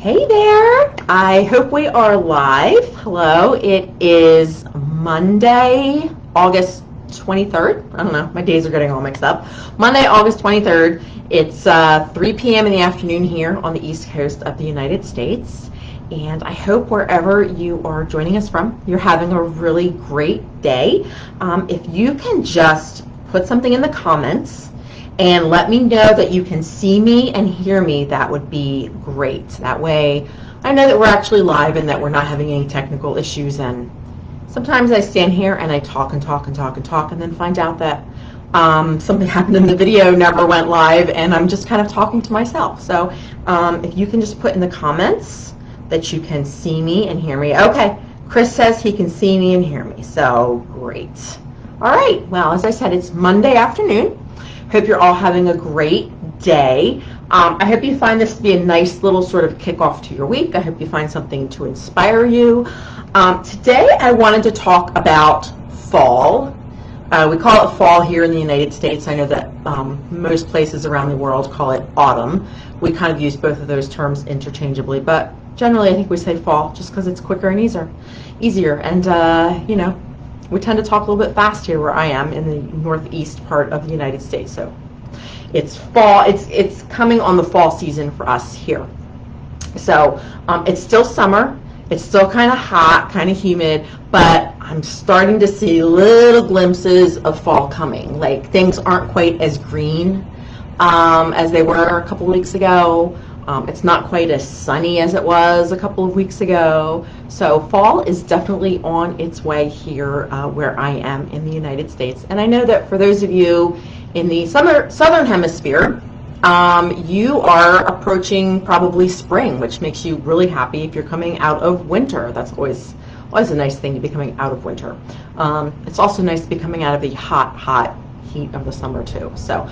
Hey there, I hope we are live. Hello, it is Monday, August 23rd. I don't know, my days are getting all mixed up. Monday, August 23rd. It's 3 p.m. in the afternoon here on the East Coast of the United States. And I hope wherever you are joining us from, you're having a really great day. If you can just put something in the comments and let me know that you can see me and hear me, that would be great. That way I know that we're actually live and that we're not having any technical issues. And sometimes I stand here and I talk and talk and talk and talk and then find out that something happened in the video, never went live, and I'm just kind of talking to myself. So if you can just put in the comments that you can see me and hear me. Okay, Chris says he can see me and hear me, so great. All right, well, as I said, it's Monday afternoon. Hope you're all having a great day. I hope you find this to be a nice little sort of kickoff to your week. I hope you find something to inspire you. Today I wanted to talk about fall. We call it fall here in the United States. I know that most places around the world call it autumn. We kind of use both of those terms interchangeably, but generally I think we say fall just because it's quicker and easier. And you know, we tend to talk a little bit fast here where I am in the northeast part of the United States. So it's fall, it's coming on the fall season for us here. So it's still summer, it's still kind of hot, kind of humid, but I'm starting to see little glimpses of fall coming. Like things aren't quite as green as they were a couple weeks ago. It's not quite as sunny as it was a couple of weeks ago. So fall is definitely on its way here where I am in the United States. And I know that for those of you in the southern hemisphere, you are approaching probably spring, which makes you really happy if you're coming out of winter. That's always a nice thing to be coming out of winter. It's also nice to be coming out of the hot heat of the summer too. So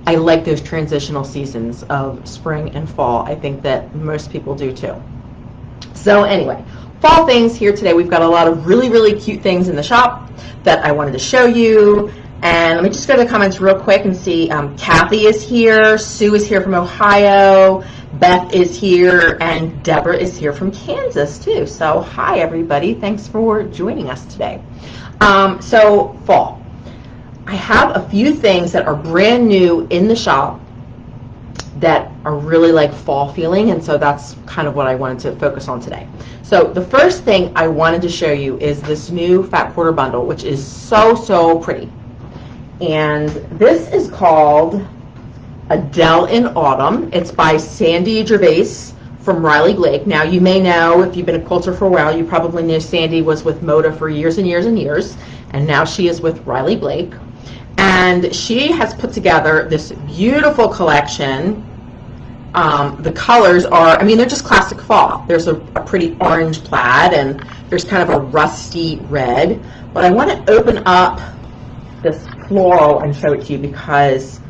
I like those transitional seasons of spring and fall. I think that most people do too. So anyway, fall things here today. We've got a lot of really, really cute things in the shop that I wanted to show you. And let me just go to the comments real quick and see. Kathy is here. Sue is here from Ohio. Beth is here. And Deborah is here from Kansas too. So hi, everybody. Thanks for joining us today. So fall. I have a few things that are brand new in the shop that are really like fall feeling, and so that's kind of what I wanted to focus on today. So the first thing I wanted to show you is this new fat quarter bundle, which is so pretty. And this is called Adele in Autumn. It's by Sandy Gervais from Riley Blake. Now you may know, if you've been a quilter for a while, you probably know Sandy was with Moda for years and years and years, and now she is with Riley Blake. And she has put together this beautiful collection. The colors are, I mean, they're just classic fall. There's a pretty orange plaid, and there's kind of a rusty red. But I want to open up this floral and show it to you because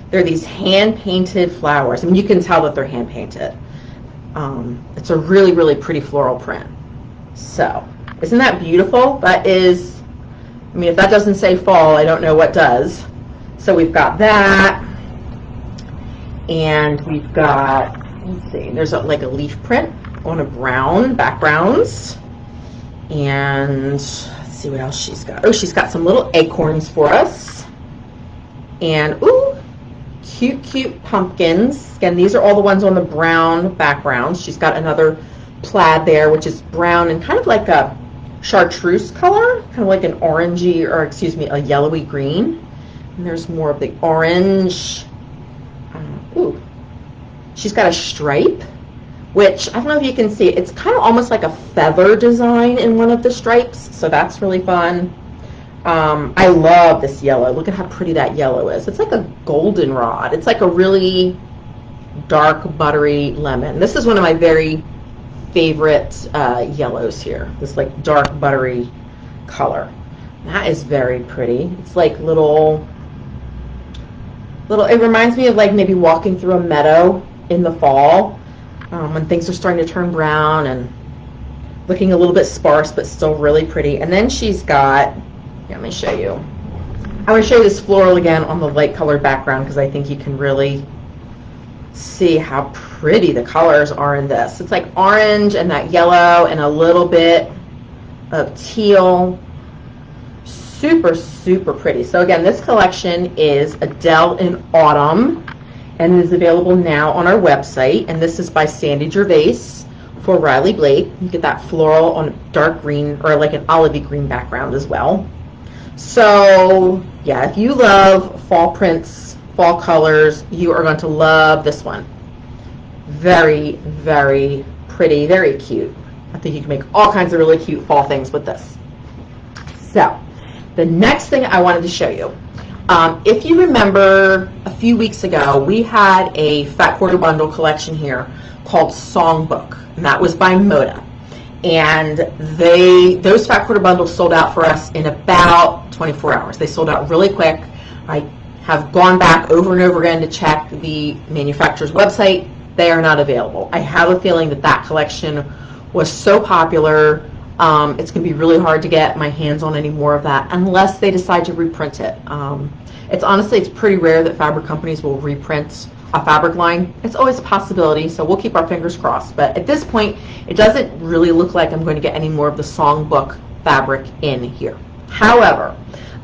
there are these hand-painted flowers. I mean, you can tell that they're hand-painted. It's a really, really pretty floral print. So, isn't that beautiful? That is, I mean, if that doesn't say fall, I don't know what does. So we've got that, and we've got, let's see, there's like a leaf print on a brown backgrounds, and let's see what else she's got. Oh, she's got some little acorns for us, and ooh, cute pumpkins. Again, these are all the ones on the brown backgrounds. She's got another plaid there, which is brown and kind of like a chartreuse color, kind of like an orangey, or excuse me, a yellowy green. And there's more of the orange. Ooh, she's got a stripe, which I don't know if you can see. It's kind of almost like a feather design in one of the stripes, so that's really fun. I love this yellow. Look at how pretty that yellow is. It's like a goldenrod. It's like a really dark, buttery lemon. This is one of my very favorite yellows here, this like dark buttery color. That is very pretty. It's like little, it reminds me of like maybe walking through a meadow in the fall when things are starting to turn brown and looking a little bit sparse but still really pretty. And then she's got, let me show you. I want to show you this floral again on the light colored background because I think you can really see how pretty pretty the colors are in this. It's like orange and that yellow and a little bit of teal. Super, super pretty. So again, this collection is Adele in Autumn, and it is available now on our website. And this is by Sandy Gervais for Riley Blake. You get that floral on a dark green or like an olivey green background as well. So yeah, if you love fall prints, fall colors, you are going to love this one. Very, very pretty, very cute. I think you can make all kinds of really cute fall things with this. So the next thing I wanted to show you, if you remember a few weeks ago, we had a Fat Quarter Bundle collection here called Songbook, and that was by Moda. And those Fat Quarter Bundles sold out for us in about 24 hours. They sold out really quick. I have gone back over and over again to check the manufacturer's website. They are not available. I have a feeling that that collection was so popular, it's going to be really hard to get my hands on any more of that unless they decide to reprint it. It's pretty rare that fabric companies will reprint a fabric line. It's always a possibility, so we'll keep our fingers crossed. But at this point, it doesn't really look like I'm going to get any more of the Songbook fabric in here. However,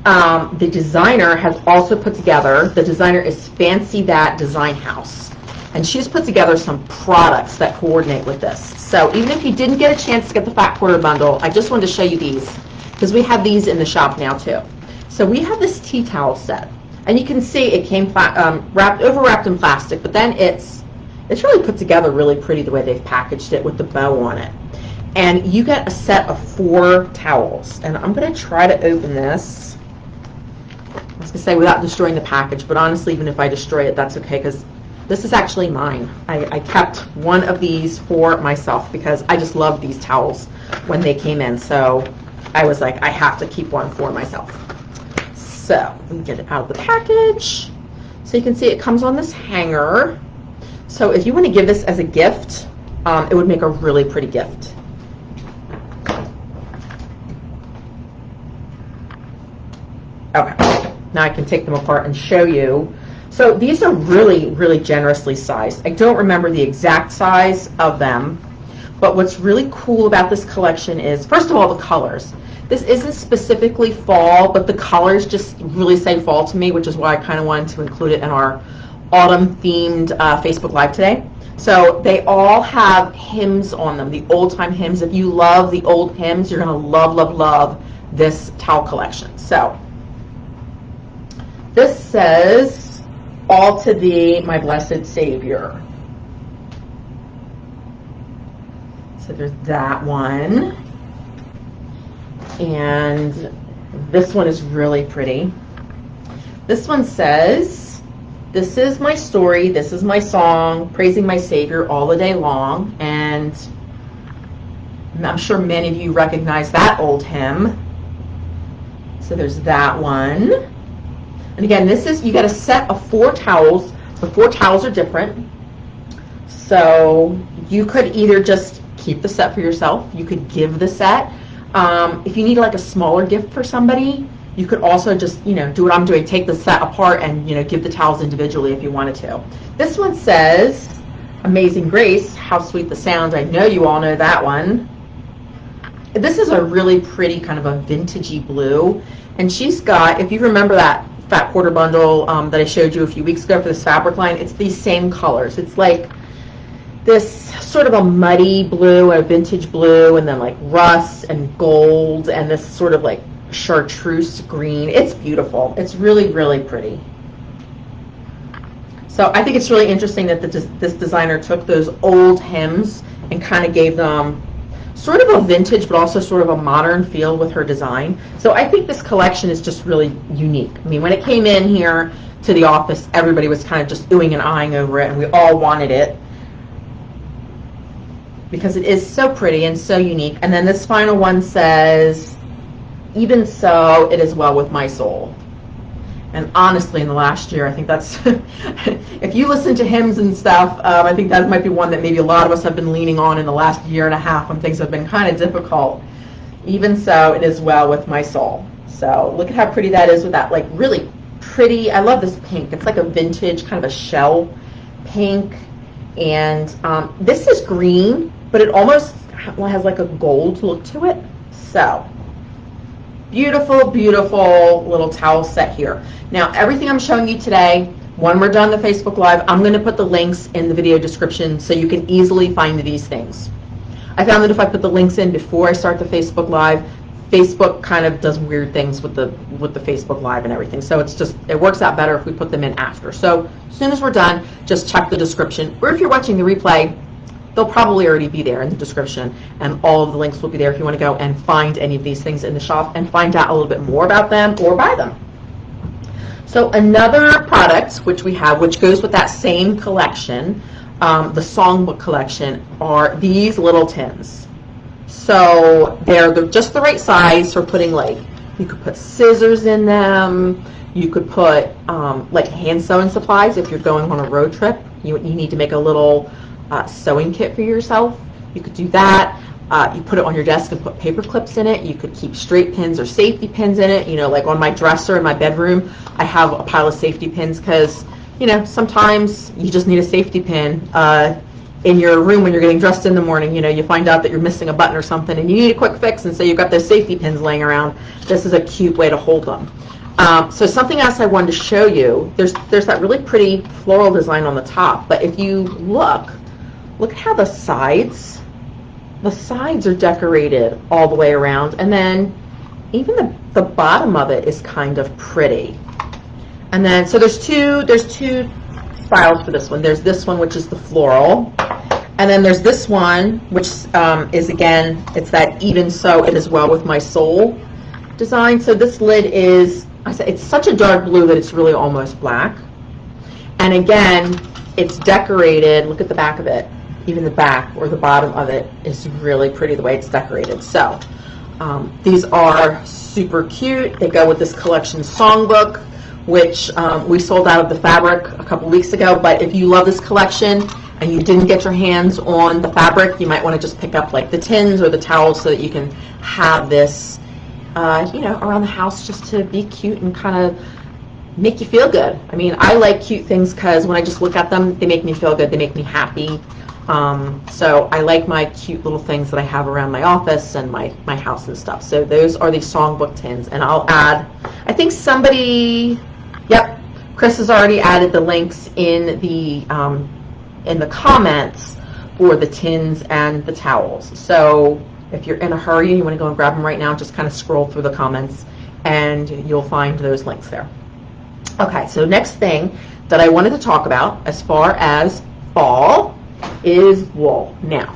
the designer has also put together, the designer is Fancy That Design House, and she's put together some products that coordinate with this. So even if you didn't get a chance to get the Fat Quarter Bundle, I just wanted to show you these because we have these in the shop now too. So we have this tea towel set, and you can see it came overwrapped in plastic, but then it's really put together really pretty the way they've packaged it with the bow on it. And you get a set of 4 towels, and I'm going to try to open this. I was going to say without destroying the package, but honestly, even if I destroy it, that's okay because this is actually mine. I kept one of these for myself because I just love these towels when they came in. So I was like, I have to keep one for myself. So let me get it out of the package. So you can see it comes on this hanger. So if you want to give this as a gift, it would make a really pretty gift. Okay, now I can take them apart and show you. So these are really, really generously sized. I don't remember the exact size of them, but what's really cool about this collection is, first of all, the colors. This isn't specifically fall, but the colors just really say fall to me, which is why I kind of wanted to include it in our autumn-themed Facebook Live today. So they all have hymns on them, the old-time hymns. If you love the old hymns, you're going to love, love, love this towel collection. So this says, "All to Thee, my blessed Savior." So there's that one. And this one is really pretty. This one says, "This is my story, this is my song, praising my Savior all the day long." And I'm sure many of you recognize that old hymn. So there's that one. And again, this is, you get a set of 4 towels. The 4 towels are different. So you could either just keep the set for yourself. You could give the set. If you need like a smaller gift for somebody, you could also just, do what I'm doing, take the set apart and, give the towels individually if you wanted to. This one says, "Amazing Grace, how sweet the sound." I know you all know that one. This is a really pretty kind of a vintagey blue. And she's got, if you remember that Fat Quarter Bundle that I showed you a few weeks ago for this fabric line, it's these same colors. It's like this sort of a muddy blue, a vintage blue, and then like rust and gold, and this sort of like chartreuse green. It's beautiful. It's really, really pretty. So I think it's really interesting that this designer took those old hymns and kind of gave them sort of a vintage but also sort of a modern feel with her design. So I think this collection is just really unique. I mean, when it came in here to the office, everybody was kind of just oohing and eyeing over it, and we all wanted it because it is so pretty and so unique. And then this final one says, "Even so, it is well with my soul." And honestly, in the last year, I think that's, if you listen to hymns and stuff, I think that might be one that maybe a lot of us have been leaning on in the last year and a half when things have been kind of difficult. "Even so, it is well with my soul." So look at how pretty that is with that like really pretty, I love this pink. It's like a vintage kind of a shell pink. And this is green, but it almost has like a gold look to it. So beautiful, beautiful little towel set here. Now, everything I'm showing you today, when we're done the Facebook Live, I'm going to put the links in the video description so you can easily find these things. I found that if I put the links in before I start the Facebook Live, Facebook kind of does weird things with the Facebook Live and everything. So it works out better if we put them in after. So as soon as we're done, just check the description. Or if you're watching the replay, they'll probably already be there in the description, and all of the links will be there if you want to go and find any of these things in the shop and find out a little bit more about them or buy them. So another product which we have, which goes with that same collection, the Songwood collection, are these little tins. So they're just the right size for putting, like, you could put scissors in them, you could put like hand sewing supplies if you're going on a road trip. You need to make a little sewing kit for yourself. You could do that. You put it on your desk and put paper clips in it. You could keep straight pins or safety pins in it. You know, like on my dresser in my bedroom, I have a pile of safety pins because, you know, sometimes you just need a safety pin in your room when you're getting dressed in the morning. You know, you find out that you're missing a button or something and you need a quick fix, and so you've got those safety pins laying around. This is a cute way to hold them. So something else I wanted to show you, there's that really pretty floral design on the top, but if you look at how the sides are decorated all the way around, and then even the bottom of it is kind of pretty. And then, so there's two styles for this one. There's this one, which is the floral, and then there's this one, which is, again, it's that even sew it as well with my soul design. So this lid is, it's such a dark blue that it's really almost black. And again, it's decorated. Look at the back of it. Even the back or the bottom of it is really pretty the way it's decorated. So these are super cute. They go with this collection Songbook, which we sold out of the fabric a couple weeks ago. But if you love this collection and you didn't get your hands on the fabric, you might want to just pick up like the tins or the towels so that you can have this you know, around the house, just to be cute and kind of make you feel good. I mean, I like cute things because when I just look at them, they make me feel good. They make me happy. So I like my cute little things that I have around my office and my house and stuff. So those are the Songbook tins, and I'll add, I think somebody, yep, Chris has already added the links in the comments for the tins and the towels. So if you're in a hurry and you want to go and grab them right now, just kind of scroll through the comments and you'll find those links there. Okay, so next thing that I wanted to talk about as far as fall is wool. Now,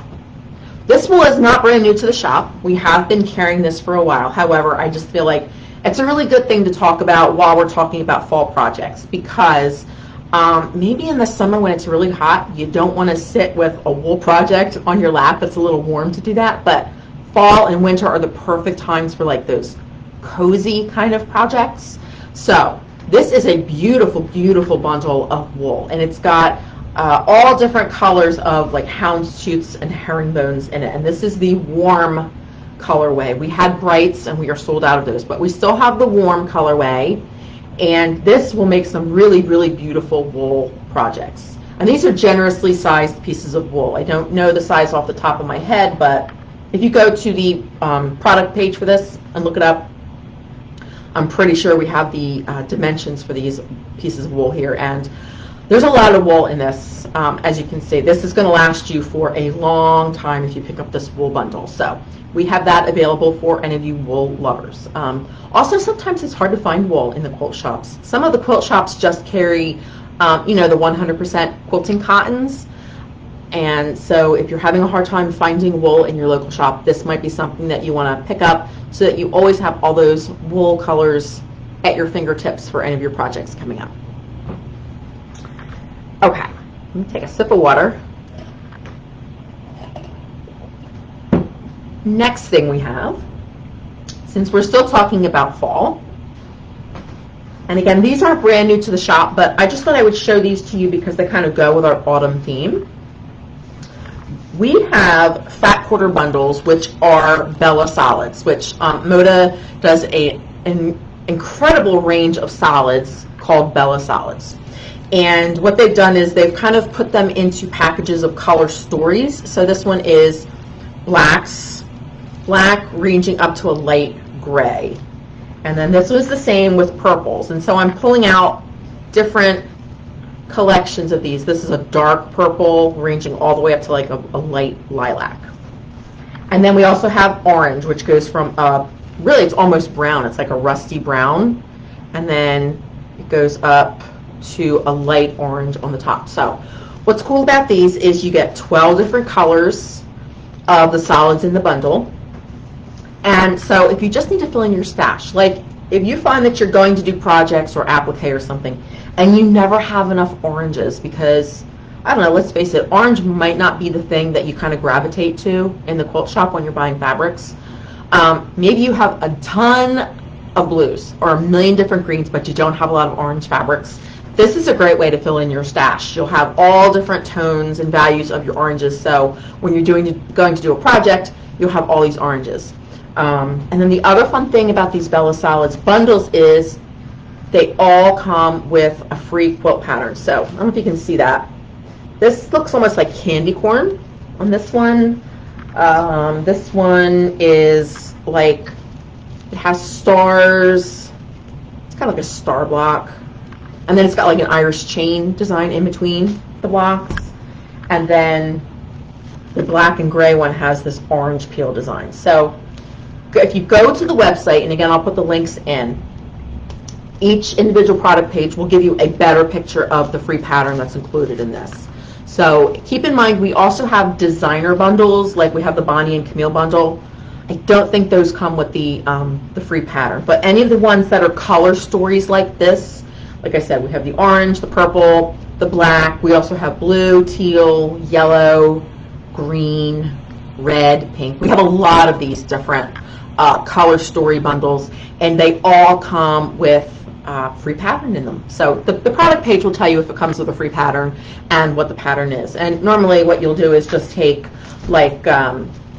this wool is not brand new to the shop. We have been carrying this for a while. However, I just feel like it's a really good thing to talk about while we're talking about fall projects, because maybe in the summer when it's really hot, you don't want to sit with a wool project on your lap. It's a little warm to do that, but fall and winter are the perfect times for like those cozy kind of projects. So this is a beautiful, beautiful bundle of wool, and it's got all different colors of like houndstooths and herringbones in it, and this is the warm colorway. We had brights and we are sold out of those, but we still have the warm colorway, and this will make some really, really beautiful wool projects. And these are generously sized pieces of wool. I don't know the size off the top of my head, but if you go to the product page for this and look it up, I'm pretty sure we have the dimensions for these pieces of wool here, and there's a lot of wool in this. As you can see, this is going to last you for a long time if you pick up this wool bundle. So we have that available for any of you wool lovers. Also, sometimes it's hard to find wool in the quilt shops. Some of the quilt shops just carry, you know, the 100% quilting cottons. And so if you're having a hard time finding wool in your local shop, this might be something that you want to pick up so that you always have all those wool colors at your fingertips for any of your projects coming up. Okay, let me take a sip of water. Next thing we have, since we're still talking about fall, and again, these aren't brand new to the shop, but I just thought I would show these to you because they kind of go with our autumn theme. We have fat quarter bundles, which are Bella solids, which Moda does an incredible range of solids called Bella solids. And what they've done is they've kind of put them into packages of color stories. So this one is black ranging up to a light gray. And then this was the same with purples. And so I'm pulling out different collections of these. This is a dark purple ranging all the way up to like a light lilac. And then we also have orange, which goes from really it's almost brown. It's like a rusty brown. And then it goes up to a light orange on the top. So what's cool about these is you get 12 different colors of the solids in the bundle. And so if you just need to fill in your stash, like if you find that you're going to do projects or applique or something and you never have enough oranges because, I don't know, let's face it, orange might not be the thing that you kind of gravitate to in the quilt shop when you're buying fabrics. Maybe you have a ton of blues or a million different greens, but you don't have a lot of orange fabrics. This is a great way to fill in your stash. You'll have all different tones and values of your oranges, so when you're going to do a project, you'll have all these oranges. And then the other fun thing about these Bella Solids bundles is they all come with a free quilt pattern. So I don't know if you can see that. This looks almost like candy corn on this one. This one is like, it has stars. It's kind of like a star block. And then it's got like an Irish chain design in between the blocks. And then the black and gray one has this orange peel design. So if you go to the website, and again, I'll put the links in, each individual product page will give you a better picture of the free pattern that's included in this. So keep in mind, we also have designer bundles, like we have the Bonnie and Camille bundle. I don't think those come with the free pattern, but any of the ones that are color stories like this, like I said, we have the orange, the purple, the black. We also have blue, teal, yellow, green, red, pink. We have a lot of these different color story bundles, and they all come with free pattern in them. So the product page will tell you if it comes with a free pattern and what the pattern is. And normally what you'll do is just take like,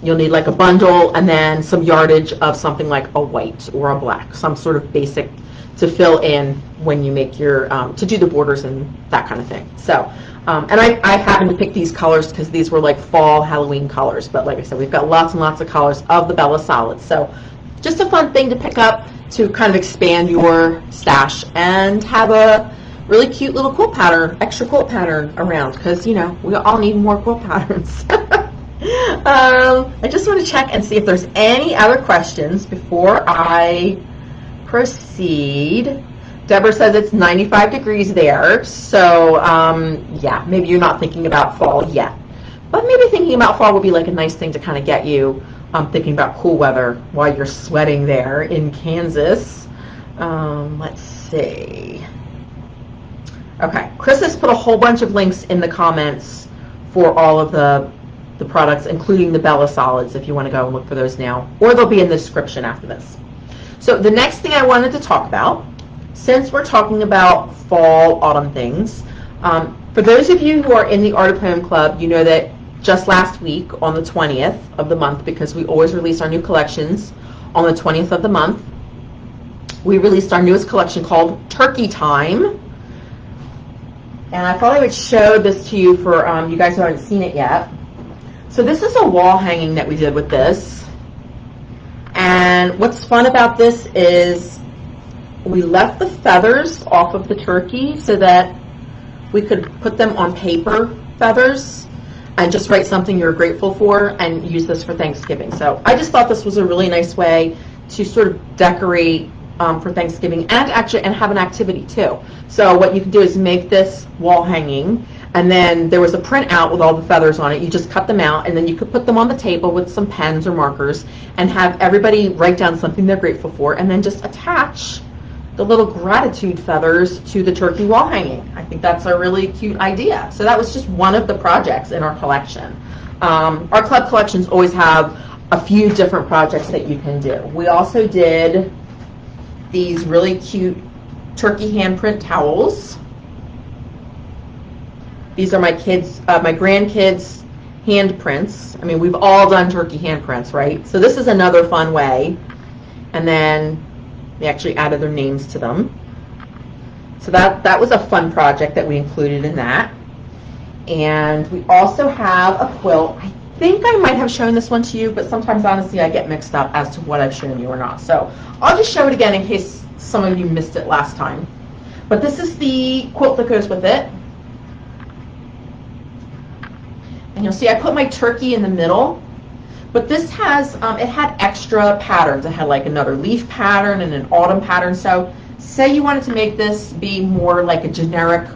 you'll need like a bundle and then some yardage of something like a white or a black, some sort of basic to fill in when you make your, to do the borders and that kind of thing. So, and I happened to pick these colors because these were like fall Halloween colors. But like I said, we've got lots and lots of colors of the Bella Solids. So just a fun thing to pick up to kind of expand your stash and have a really cute little quilt pattern, extra quilt pattern around, because, you know, we all need more quilt patterns. I just want to check and see if there's any other questions before I proceed. Deborah says it's 95 degrees there, so yeah, maybe you're not thinking about fall yet. But maybe thinking about fall would be like a nice thing to kind of get you thinking about cool weather while you're sweating there in Kansas. Let's see. Okay, Chris has put a whole bunch of links in the comments for all of the products, including the Bella Solids, if you want to go and look for those now, or they'll be in the description after this. So the next thing I wanted to talk about, since we're talking about fall, autumn things, for those of you who are in the Art of Home Club, you know that just last week on the 20th of the month, because we always release our new collections on the 20th of the month, we released our newest collection called Turkey Time. And I thought I would show this to you for you guys who haven't seen it yet. So this is a wall hanging that we did with this. And what's fun about this is we left the feathers off of the turkey so that we could put them on paper feathers and just write something you're grateful for and use this for Thanksgiving. So I just thought this was a really nice way to sort of decorate for Thanksgiving and actually have an activity too. So what you can do is make this wall hanging, and then there was a printout with all the feathers on it. You just cut them out, and then you could put them on the table with some pens or markers and have everybody write down something they're grateful for, and then just attach the little gratitude feathers to the turkey wall hanging. I think that's a really cute idea. So that was just one of the projects in our collection. Our club collections always have a few different projects that you can do. We also did these really cute turkey handprint towels. These are my kids, my grandkids' handprints. I mean, we've all done turkey handprints, right? So this is another fun way. And then they actually added their names to them. So that was a fun project that we included in that. And we also have a quilt. I think I might have shown this one to you, but sometimes honestly I get mixed up as to what I've shown you or not. So I'll just show it again in case some of you missed it last time. But this is the quilt that goes with it. And you'll see I put my turkey in the middle. But this has, it had extra patterns. It had like another leaf pattern and an autumn pattern. So say you wanted to make this be more like a generic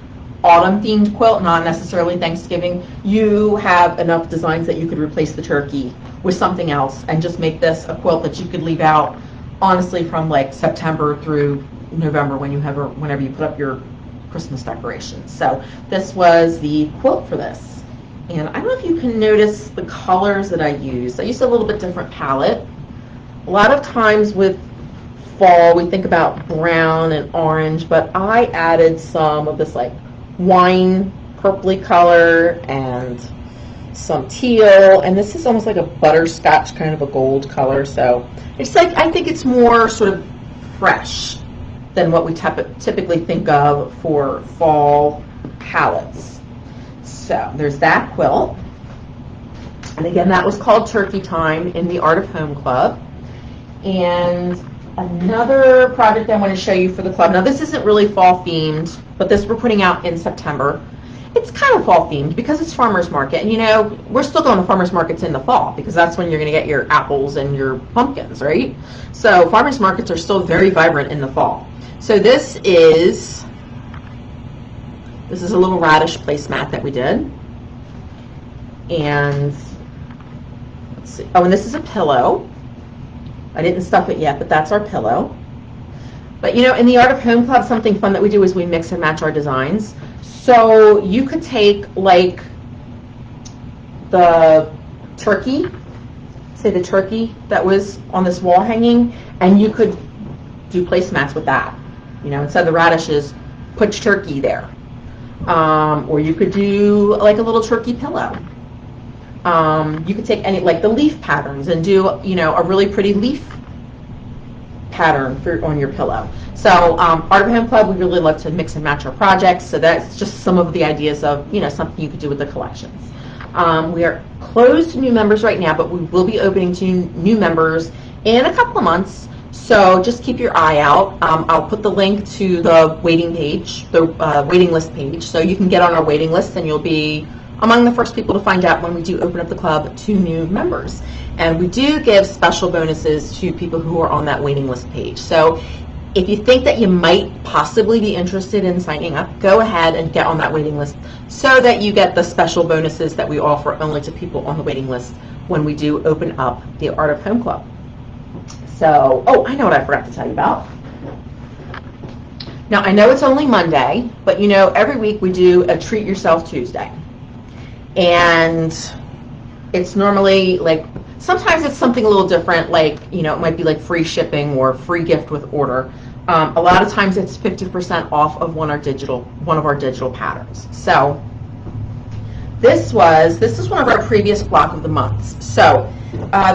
autumn themed quilt, not necessarily Thanksgiving, you have enough designs that you could replace the turkey with something else and just make this a quilt that you could leave out honestly from like September through November whenever you put up your Christmas decorations. So this was the quilt for this. And I don't know if you can notice the colors that I used. I used a little bit different palette. A lot of times with fall we think about brown and orange, but I added some of this like wine purpley color and some teal, and this is almost like a butterscotch kind of a gold color. So it's like, I think it's more sort of fresh than what we typically think of for fall palettes. So there's that quilt. And again, that was called Turkey Time in the Art of Home Club. And another project I want to show you for the club. Now this isn't really fall themed, but this we're putting out in September. It's kind of fall themed because it's farmers market. And you know, we're still going to farmers markets in the fall because that's when you're going to get your apples and your pumpkins, right? So farmers markets are still very vibrant in the fall. So this is a little radish placemat that we did. And let's see. Oh, and this is a pillow. I didn't stuff it yet, but that's our pillow. But you know, in the Art of Home Club, something fun that we do is we mix and match our designs. So you could take like the turkey, say the turkey that was on this wall hanging, and you could do placemats with that. You know, instead of the radishes, put turkey there. Or you could do like a little turkey pillow. You could take any, like the leaf patterns and do, you know, a really pretty leaf pattern on your pillow. So Art of Home Club, we really love to mix and match our projects. So that's just some of the ideas of, you know, something you could do with the collections. We are closed to new members right now, but we will be opening to new members in a couple of months. So just keep your eye out. I'll put the link to the waiting page, the waiting list page, so you can get on our waiting list and you'll be among the first people to find out when we do open up the club to new members. And we do give special bonuses to people who are on that waiting list page. So if you think that you might possibly be interested in signing up, go ahead and get on that waiting list so that you get the special bonuses that we offer only to people on the waiting list when we do open up the Art of Home Club. So, oh, I know what I forgot to tell you about. Now, I know it's only Monday, but you know, every week we do a Treat Yourself Tuesday. And it's normally like, sometimes it's something a little different, like, you know, it might be like free shipping or free gift with order. A lot of times it's 50% off of one of our digital patterns. So this is one of our previous block of the months. So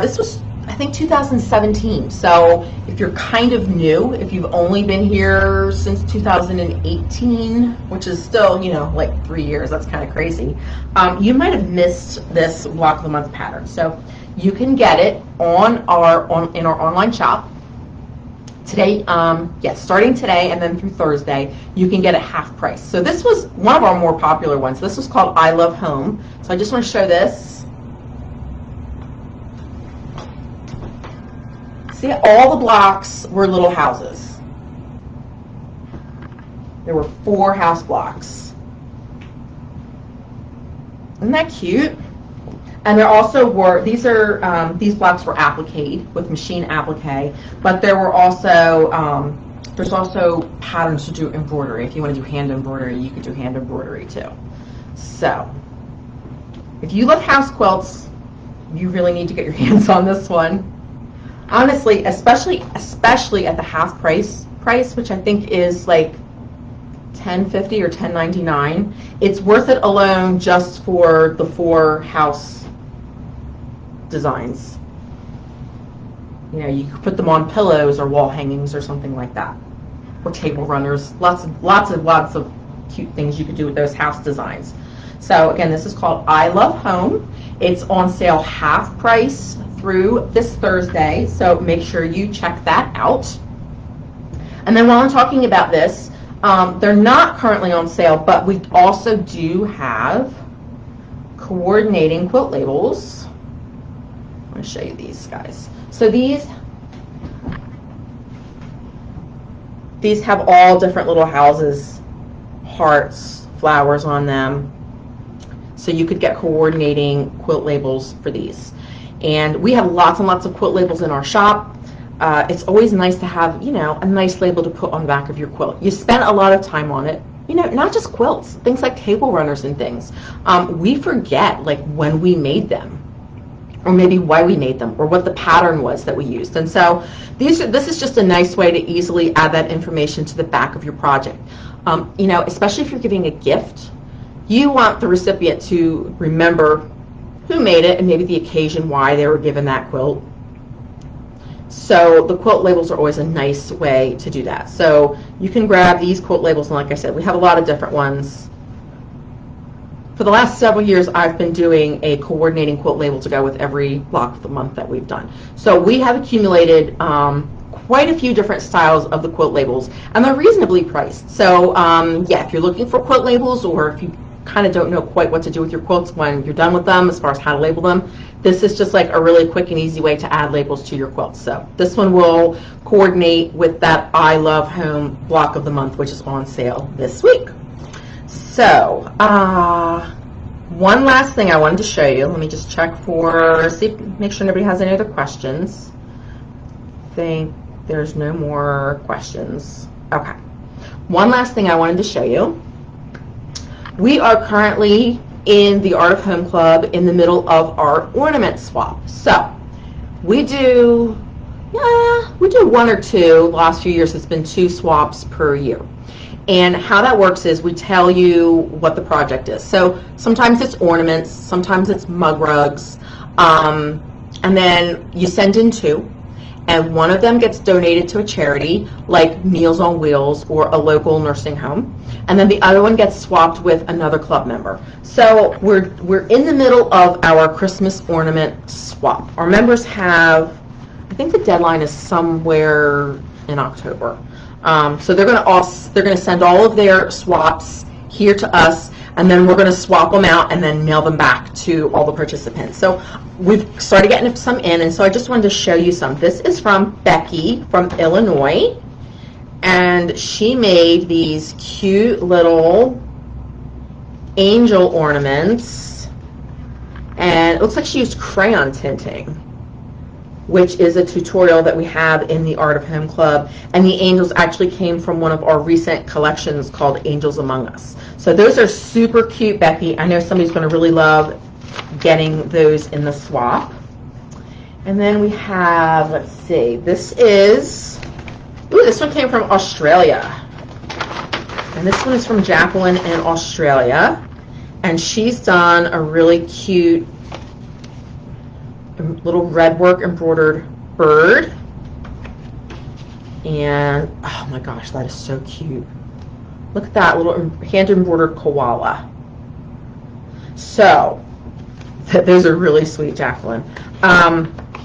this was, I think, 2017. So if you're kind of new, if you've only been here since 2018, which is still, you know, like 3 years, that's kind of crazy, you might have missed this block of the month pattern. So you can get it in our online shop today. Starting today and then through Thursday, you can get it half price. So this was one of our more popular ones. This was called I Love Home. So I just want to show this. See, all the blocks were little houses. There were 4 house blocks. Isn't that cute? And there also were, these blocks were appliqued with machine applique, but there were also, there's also patterns to do embroidery. If you want to do hand embroidery, you could do hand embroidery too. So, if you love house quilts, you really need to get your hands on this one. Honestly, especially at the half price, which I think is like $10.50 or $10.99, it's worth it alone just for the 4 house designs. You know, you could put them on pillows or wall hangings or something like that. or table runners. Lots of cute things you could do with those house designs. So again, this is called I Love Home. It's on sale half price through this Thursday, so make sure you check that out. And then while I'm talking about this, they're not currently on sale, but we also do have coordinating quilt labels. I'm going to show you these guys. So these have all different little houses, hearts, flowers on them. So you could get coordinating quilt labels for these. And we have lots and lots of quilt labels in our shop. It's always nice to have, you know, a nice label to put on the back of your quilt. You spend a lot of time on it. You know, not just quilts, things like table runners and things. We forget, like, when we made them, or maybe why we made them, or what the pattern was that we used. And so this is just a nice way to easily add that information to the back of your project. You know, especially if you're giving a gift, you want the recipient to remember who made it and maybe the occasion why they were given that quilt. So the quilt labels are always a nice way to do that. So you can grab these quilt labels, and like I said, we have a lot of different ones. For the last several years, I've been doing a coordinating quilt label to go with every block of the month that we've done. So we have accumulated quite a few different styles of the quilt labels, and they're reasonably priced. So yeah, if you're looking for quilt labels, or if you kind of don't know quite what to do with your quilts when you're done with them as far as how to label them, this is just like a really quick and easy way to add labels to your quilts. So this one will coordinate with that I Love Home block of the month, which is on sale this week. So one last thing I wanted to show you. Let me just check make sure nobody has any other questions. I think there's no more questions. Okay. One last thing I wanted to show you. We are currently in the Art of Home Club in the middle of our ornament swap. So we do one or two. The last few years it's been 2 swaps per year. And how that works is we tell you what the project is. So sometimes it's ornaments, sometimes it's mug rugs, and then you send in 2. And one of them gets donated to a charity like Meals on Wheels or a local nursing home, and then the other one gets swapped with another club member. So we're in the middle of our Christmas ornament swap. Our members have, I think the deadline is somewhere in October. So they're going to send all of their swaps here to us, and then we're going to swap them out and then mail them back to all the participants. So we've started getting some in, and so I just wanted to show you some. This is from Becky from Illinois, and she made these cute little angel ornaments, and it looks like she used crayon tinting, which is a tutorial that we have in the Art of Home Club, and the angels actually came from one of our recent collections called Angels Among Us. So those are super cute, Becky. I know somebody's going to really love getting those in the swap. And then we have, let's see, this one came from Australia. And this one is from Jacqueline in Australia. And she's done a really cute little red work embroidered bird. And oh my gosh, that is so cute. Look at that little hand embroidered koala. So those are really sweet, Jacqueline.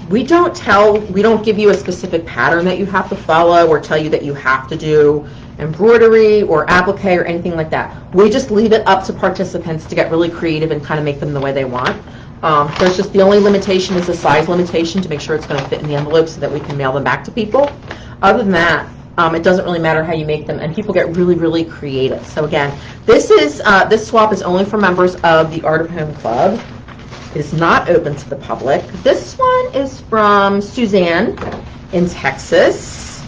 We don't give you a specific pattern that you have to follow or tell you that you have to do embroidery or applique or anything like that. We just leave it up to participants to get really creative and kind of make them the way they want. There's just the only limitation is the size limitation to make sure it's going to fit in the envelope so that we can mail them back to people. Other than that, it doesn't really matter how you make them, and people get really, really creative. So again, this swap is only for members of the Art of Home Club. It is not open to the public. This one is from Suzanne in Texas.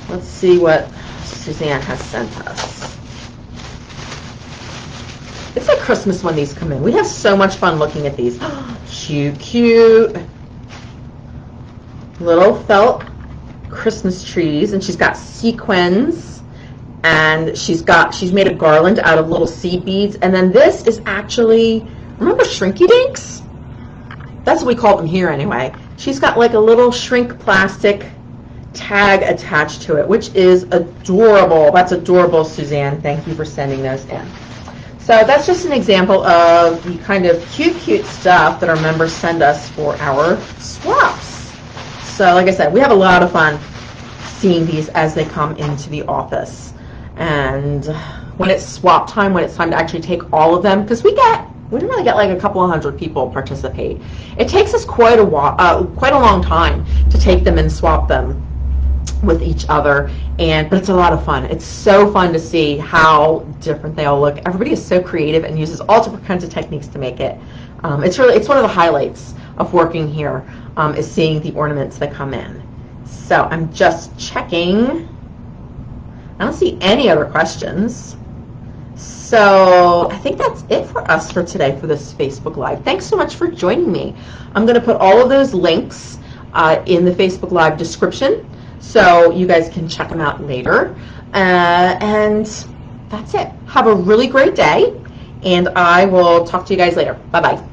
Let's see what Suzanne has sent us. It's like Christmas when these come in. We have so much fun looking at these. Cute, cute little felt Christmas trees, and she's got sequins, and she's made a garland out of little seed beads. And then this is actually, remember Shrinky Dinks? That's what we call them here anyway. She's got like a little shrink plastic tag attached to it, which is adorable. That's adorable, Suzanne. Thank you for sending those in. So that's just an example of the kind of cute stuff that our members send us for our swaps. So like I said, we have a lot of fun seeing these as they come into the office. And when it's swap time, when it's time to actually take all of them, because we don't really get like a couple of hundred people participate. It takes us quite a long time to take them and swap them with each other, but it's a lot of fun. It's so fun to see how different they all look. Everybody is so creative and uses all different kinds of techniques to make it. It's one of the highlights of working here, is seeing the ornaments that come in. So I'm just checking. I don't see any other questions. So I think that's it for us for today for this Facebook Live. Thanks so much for joining me. I'm going to put all of those links in the Facebook Live description, so you guys can check them out later. And that's it. Have a really great day, and I will talk to you guys later. Bye-bye.